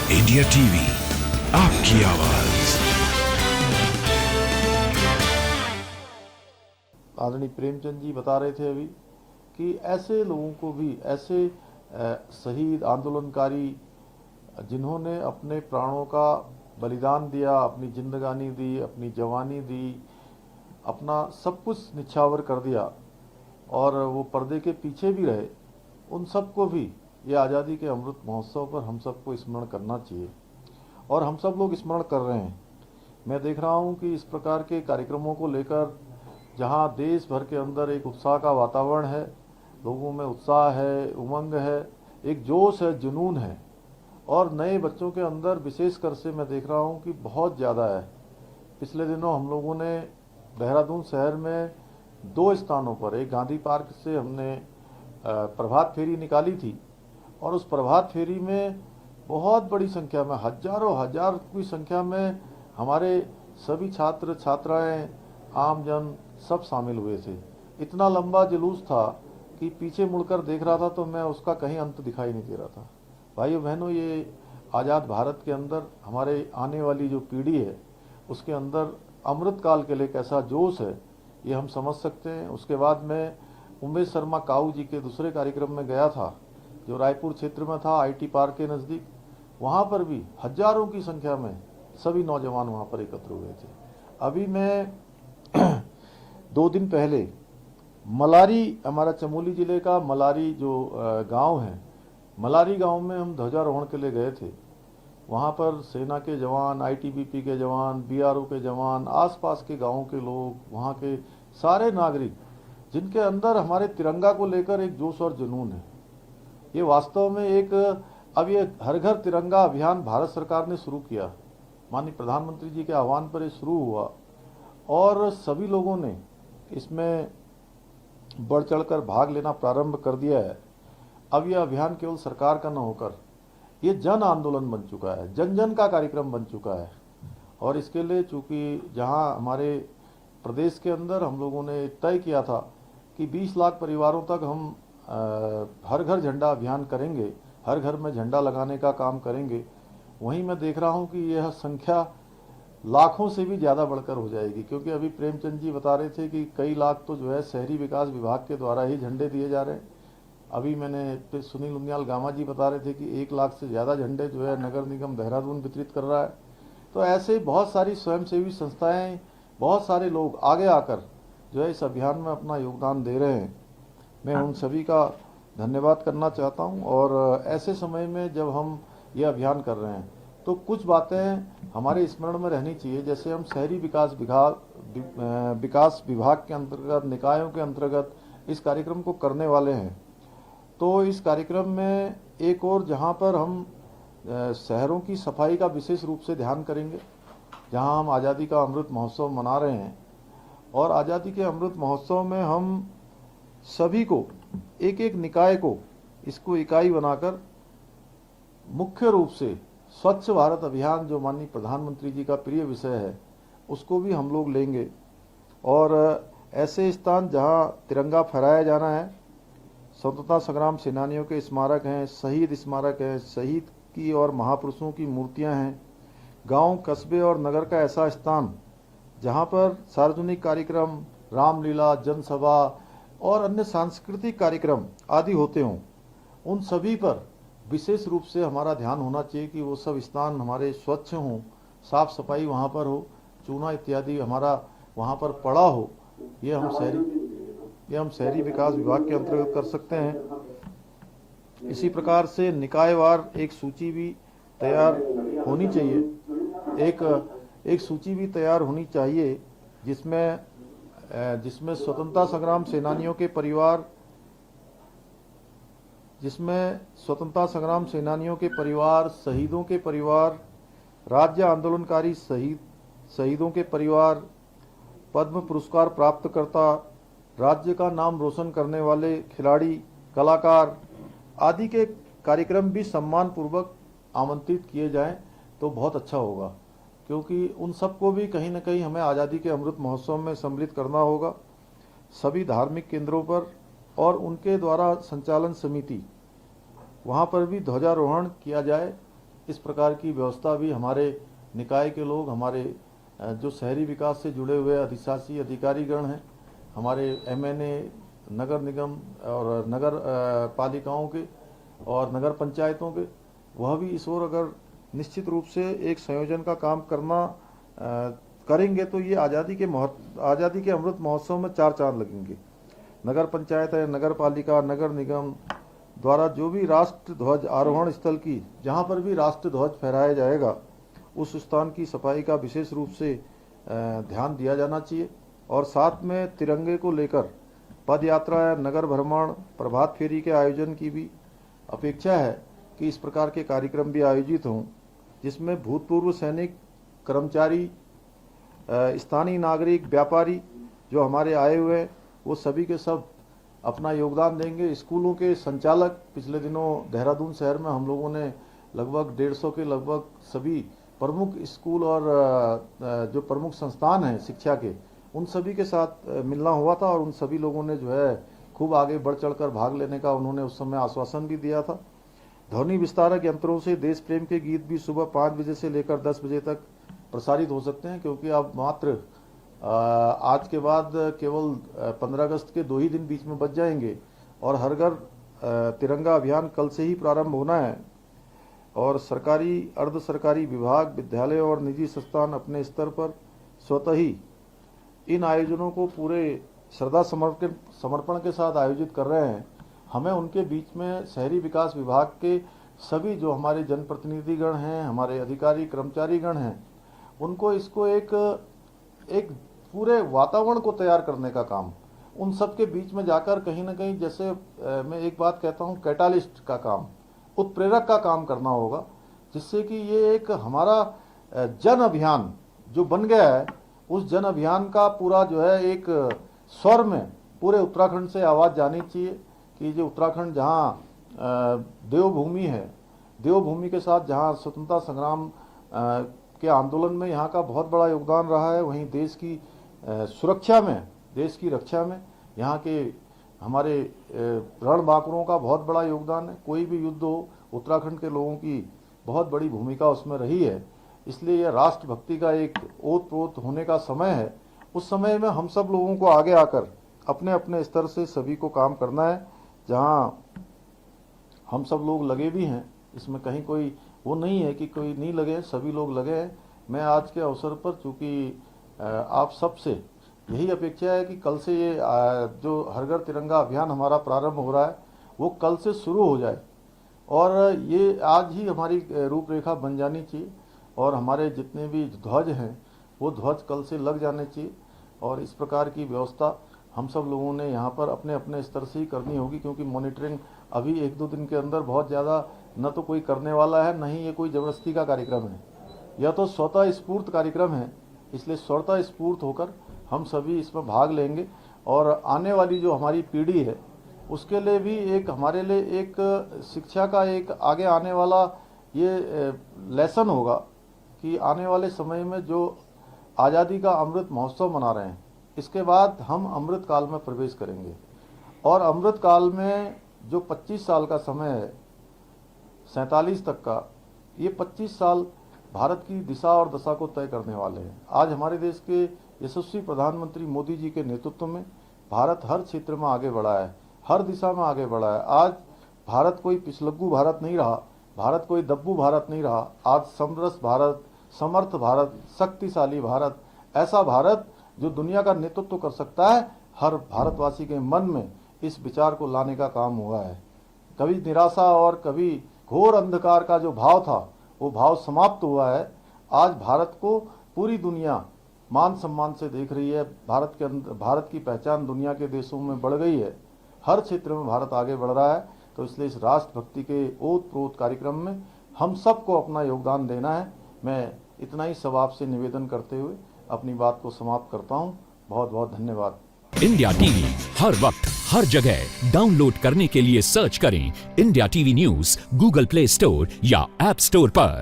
India TV, आपकी आवाज। आदरणीय प्रेमचंद जी बता रहे थे अभी कि ऐसे लोगों को भी, ऐसे शहीद आंदोलनकारी जिन्होंने अपने प्राणों का बलिदान दिया, अपनी जिंदगानी दी, अपनी जवानी दी, अपना सब कुछ निछावर कर दिया और वो पर्दे के पीछे भी रहे, उन सबको भी ये आज़ादी के अमृत महोत्सव पर हम सबको स्मरण करना चाहिए और हम सब लोग स्मरण कर रहे हैं। मैं देख रहा हूँ कि इस प्रकार के कार्यक्रमों को लेकर जहाँ देश भर के अंदर एक उत्साह का वातावरण है, लोगों में उत्साह है, उमंग है, एक जोश है, जुनून है और नए बच्चों के अंदर विशेषकर से मैं देख रहा हूँ कि बहुत ज़्यादा है। पिछले दिनों हम लोगों ने देहरादून शहर में 2 स्थानों पर, एक गांधी पार्क से हमने प्रभात फेरी निकाली थी और उस प्रभात फेरी में बहुत बड़ी संख्या में, हजारों हजार की संख्या में हमारे सभी छात्र छात्राएं, आम जन सब शामिल हुए थे। इतना लंबा जुलूस था कि पीछे मुड़कर देख रहा था तो मैं उसका कहीं अंत दिखाई नहीं दे रहा था। भाइयों बहनों, ये आज़ाद भारत के अंदर हमारे आने वाली जो पीढ़ी है उसके अंदर अमृत काल के लिए कैसा जोश है ये हम समझ सकते हैं। उसके बाद मैं उमेश शर्मा काऊ जी के दूसरे कार्यक्रम में गया था जो रायपुर क्षेत्र में था, आईटी पार्क के नज़दीक। वहाँ पर भी हजारों की संख्या में सभी नौजवान वहाँ पर एकत्र हुए थे। अभी मैं 2 दिन पहले मलारी, हमारा चमोली जिले का मलारी जो गांव है, मलारी गांव में हम ध्वजारोहण के लिए गए थे। वहाँ पर सेना के जवान, आईटीबीपी के जवान, बीआरओ के जवान, आसपास के गांवों के लोग, वहाँ के सारे नागरिक जिनके अंदर हमारे तिरंगा को लेकर एक जोश और जुनून है। ये वास्तव में एक, अब ये हर घर तिरंगा अभियान भारत सरकार ने शुरू किया, माननीय प्रधानमंत्री जी के आह्वान पर ये शुरू हुआ और सभी लोगों ने इसमें बढ़ चढ़कर भाग लेना प्रारंभ कर दिया है। अब यह अभियान केवल सरकार का न होकर ये जन आंदोलन बन चुका है, जन जन का कार्यक्रम बन चुका है। और इसके लिए चूंकि जहां हमारे प्रदेश के अंदर हम लोगों ने तय किया था कि 20 लाख परिवारों तक हम हर घर झंडा अभियान करेंगे, हर घर में झंडा लगाने का काम करेंगे, वहीं मैं देख रहा हूं कि यह संख्या लाखों से भी ज़्यादा बढ़कर हो जाएगी। क्योंकि अभी प्रेमचंद जी बता रहे थे कि कई लाख तो जो है शहरी विकास विभाग के द्वारा ही झंडे दिए जा रहे हैं। अभी मैंने सुनील उनियाल गामा जी बता रहे थे कि 1 लाख से ज़्यादा झंडे जो है नगर निगम देहरादून वितरित कर रहा है। तो ऐसे बहुत सारी स्वयंसेवी संस्थाएं, बहुत सारे लोग आगे आकर जो है इस अभियान में अपना योगदान दे रहे हैं। मैं उन सभी का धन्यवाद करना चाहता हूं। और ऐसे समय में जब हम ये अभियान कर रहे हैं तो कुछ बातें हमारे स्मरण में रहनी चाहिए। जैसे हम शहरी विकास विभाग के अंतर्गत, निकायों के अंतर्गत इस कार्यक्रम को करने वाले हैं, तो इस कार्यक्रम में एक और जहां पर हम शहरों की सफाई का विशेष रूप से ध्यान करेंगे, जहां हम आज़ादी का अमृत महोत्सव मना रहे हैं और आज़ादी के अमृत महोत्सव में हम सभी को, एक एक निकाय को, इसको इकाई बनाकर मुख्य रूप से स्वच्छ भारत अभियान जो माननीय प्रधानमंत्री जी का प्रिय विषय है उसको भी हम लोग लेंगे। और ऐसे स्थान जहां तिरंगा फहराया जाना है, स्वतंत्रता संग्राम सेनानियों के स्मारक हैं, शहीद स्मारक है, शहीद की और महापुरुषों की मूर्तियां हैं, गांव, कस्बे और नगर का ऐसा स्थान जहां पर सार्वजनिक कार्यक्रम, रामलीला, जनसभा और अन्य सांस्कृतिक कार्यक्रम आदि होते हों, उन सभी पर विशेष रूप से हमारा ध्यान होना चाहिए कि वो सब स्थान हमारे स्वच्छ हों, साफ सफाई वहाँ पर हो, चूना इत्यादि हमारा वहाँ पर पड़ा हो। ये हम शहरी विकास विभाग के अंतर्गत कर सकते हैं। इसी प्रकार से निकायवार एक सूची भी तैयार होनी चाहिए, एक सूची भी तैयार होनी चाहिए जिसमें स्वतंत्रता संग्राम सेनानियों के परिवार, शहीदों के परिवार, राज्य आंदोलनकारी शहीदों के परिवार, पद्म पुरस्कार प्राप्तकर्ता, राज्य का नाम रोशन करने वाले खिलाड़ी, कलाकार आदि के कार्यक्रम भी सम्मान पूर्वक आमंत्रित किए जाएं तो बहुत अच्छा होगा। क्योंकि उन सबको भी कहीं न कहीं हमें आज़ादी के अमृत महोत्सव में सम्मिलित करना होगा। सभी धार्मिक केंद्रों पर और उनके द्वारा संचालन समिति, वहाँ पर भी ध्वजारोहण किया जाए इस प्रकार की व्यवस्था भी हमारे निकाय के लोग, हमारे जो शहरी विकास से जुड़े हुए अधिशासी अधिकारीगण हैं, हमारे MNA, नगर निगम और नगर पालिकाओं के और नगर पंचायतों के, वह भी इस ओर अगर निश्चित रूप से एक संयोजन का काम करेंगे तो ये आज़ादी के अमृत महोत्सव में चार चांद लगेंगे। नगर पंचायत है, नगर पालिका, नगर निगम द्वारा जो भी राष्ट्र ध्वज आरोहण स्थल की, जहाँ पर भी राष्ट्र ध्वज फहराया जाएगा, उस स्थान की सफाई का विशेष रूप से ध्यान दिया जाना चाहिए। और साथ में तिरंगे को लेकर पद यात्रा, नगर भ्रमण, प्रभात फेरी के आयोजन की भी अपेक्षा है कि इस प्रकार के कार्यक्रम भी आयोजित हों, जिसमें भूतपूर्व सैनिक, कर्मचारी, स्थानीय नागरिक, व्यापारी जो हमारे आए हुए हैं, वो सभी के सब अपना योगदान देंगे। स्कूलों के संचालक, पिछले दिनों देहरादून शहर में हम लोगों ने लगभग 150 के लगभग सभी प्रमुख स्कूल और जो प्रमुख संस्थान हैं शिक्षा के, उन सभी के साथ मिलना हुआ था और उन सभी लोगों ने जो है खूब आगे बढ़ चढ़कर भाग लेने का उन्होंने उस समय आश्वासन भी दिया था। ध्वनि विस्तारक यंत्रों से देश प्रेम के गीत भी सुबह 5 बजे से लेकर 10 बजे तक प्रसारित हो सकते हैं, क्योंकि अब मात्र आज के बाद केवल 15 अगस्त के 2 ही दिन बीच में बच जाएंगे और हर घर तिरंगा अभियान कल से ही प्रारंभ होना है। और सरकारी, अर्ध सरकारी विभाग, विद्यालय और निजी संस्थान अपने स्तर पर स्वतः ही इन आयोजनों को पूरे श्रद्धा समर्पण के साथ आयोजित कर रहे हैं। हमें उनके बीच में शहरी विकास विभाग के सभी जो हमारे जनप्रतिनिधिगण हैं, हमारे अधिकारी कर्मचारीगण हैं, उनको इसको एक पूरे वातावरण को तैयार करने का काम, उन सब के बीच में जाकर कहीं ना कहीं, जैसे मैं एक बात कहता हूँ, कैटालिस्ट का काम, उत्प्रेरक का काम करना होगा, जिससे कि ये एक हमारा जन अभियान जो बन गया है, उस जन अभियान का पूरा जो है एक स्वर में पूरे उत्तराखंड से आवाज़ जानी चाहिए कि जो उत्तराखंड जहाँ देवभूमि है, देवभूमि के साथ जहाँ स्वतंत्रता संग्राम के आंदोलन में यहाँ का बहुत बड़ा योगदान रहा है, वहीं देश की सुरक्षा में, देश की रक्षा में यहाँ के हमारे रणबांकुरों का बहुत बड़ा योगदान है। कोई भी युद्ध हो, उत्तराखंड के लोगों की बहुत बड़ी भूमिका उसमें रही है। इसलिए यह राष्ट्रभक्ति का एक ओत-प्रोत होने का समय है। उस समय में हम सब लोगों को आगे आकर अपने अपने स्तर से सभी को काम करना है। जहाँ हम सब लोग लगे भी हैं, इसमें कहीं कोई वो नहीं है कि कोई नहीं लगे, सभी लोग लगे हैं। मैं आज के अवसर पर, चूँकि आप सबसे यही अपेक्षा है कि कल से ये जो हर घर तिरंगा अभियान हमारा प्रारंभ हो रहा है, वो कल से शुरू हो जाए और ये आज ही हमारी रूपरेखा बन जानी चाहिए और हमारे जितने भी ध्वज हैं वो ध्वज कल से लग जाने चाहिए। और इस प्रकार की व्यवस्था हम सब लोगों ने यहाँ पर अपने अपने स्तर से ही करनी होगी, क्योंकि मॉनिटरिंग अभी 1-2 दिन के अंदर बहुत ज़्यादा न तो कोई करने वाला है, न ही ये कोई ज़बरदस्ती का कार्यक्रम है, यह तो स्वतः स्फूर्त कार्यक्रम है। इसलिए स्वतः स्फूर्त होकर हम सभी इसमें भाग लेंगे और आने वाली जो हमारी पीढ़ी है उसके लिए भी एक, हमारे लिए एक शिक्षा का एक आगे आने वाला ये लेसन होगा कि आने वाले समय में जो आज़ादी का अमृत महोत्सव मना रहे हैं, इसके बाद हम अमृत काल में प्रवेश करेंगे और अमृत काल में जो 25 साल का समय है 47 तक का, ये 25 साल भारत की दिशा और दशा को तय करने वाले हैं। आज हमारे देश के यशस्वी प्रधानमंत्री मोदी जी के नेतृत्व में भारत हर क्षेत्र में आगे बढ़ा है, हर दिशा में आगे बढ़ा है। आज भारत कोई पिछलग्गू भारत नहीं रहा, भारत कोई दब्बू भारत नहीं रहा। आज समरस भारत, समर्थ भारत, शक्तिशाली भारत, ऐसा भारत जो दुनिया का नेतृत्व कर सकता है, हर भारतवासी के मन में इस विचार को लाने का काम हुआ है। कभी निराशा और कभी घोर अंधकार का जो भाव था, वो भाव समाप्त हुआ है। आज भारत को पूरी दुनिया मान सम्मान से देख रही है। भारत के अंदर भारत की पहचान दुनिया के देशों में बढ़ गई है, हर क्षेत्र में भारत आगे बढ़ रहा है। तो इसलिए इस राष्ट्रभक्ति के ओत-प्रोत कार्यक्रम में हम सबको अपना योगदान देना है। मैं इतना ही सब आपसे निवेदन करते हुए अपनी बात को समाप्त करता हूँ। बहुत बहुत धन्यवाद। इंडिया टीवी हर वक्त हर जगह डाउनलोड करने के लिए सर्च करें India TV news Google play store या ऐप स्टोर पर।